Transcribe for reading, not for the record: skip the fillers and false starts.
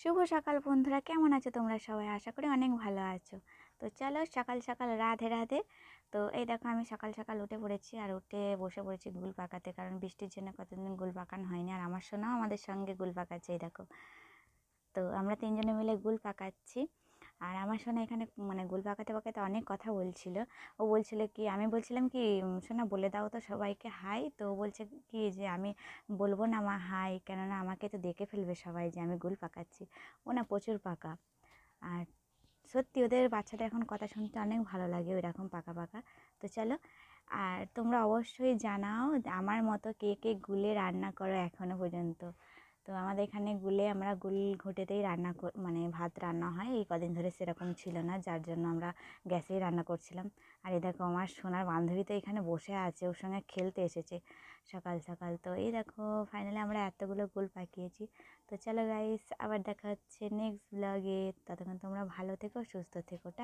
শুভ সকাল বন্ধুরা, কেমন আছো তোমরা সবাই? আশা করি অনেক ভালো আছো। তো চলো সকাল সকাল রাধে রাধে। তো এই দেখো আমি সকাল সকাল উঠে পড়েছি আর উঠে বসে পড়েছি গুল পাকাতে, কারণ বৃষ্টির জন্য কতদিন গুল পাকানো হয়নি। আর আমার সোনাও আমাদের সঙ্গে গুল পাকাচ্ছে, এই দেখো। তো আমরা তিনজনে মিলে গুল পাকাচ্ছি। আর আমার সোনা এখানে গুল পাকাতে পাকাতে অনেক কথা বলছিল। ও বলছিল কি, আমি বলছিলাম কি, সোনা বলে দাও তো সবাইকে হাই। তো ও বলছে কি যে আমি বলবো না মা হাই, কেননা আমাকে তো দেখে ফেলবে সবাই যে আমি গুল পাকাচ্ছি। ও না প্রচুর পাকা। আর সত্যি ওদের বাচ্চাদের এখন কথা শুনতে অনেক ভালো লাগে ওই রকম পাকা পাকা। তো চলো, আর তোমরা অবশ্যই জানাও আমার মতো কে কে গুলে রান্না করো এখনো পর্যন্ত। তো আমাদের এখানে আমরা গুল ঘুঁটেতেই ভাত রান্না হয়। এই কদিন ধরে সেরকম ছিল না, যার জন্য আমরা গ্যাসেই রান্না করছিলাম। আর এই দেখো আমার সোনার বান্ধবী তো এখানে বসে আছে, ওর সঙ্গে খেলতে এসেছে সকাল সকাল। তো এই দেখো ফাইনালি আমরা এতগুলো গুল পাকিয়েছি। তো চলো গাইস, আবার দেখা হচ্ছে নেক্সট ব্লগে। ততক্ষণ তোমরা ভালো থেকো, সুস্থ থেকো, টাটা।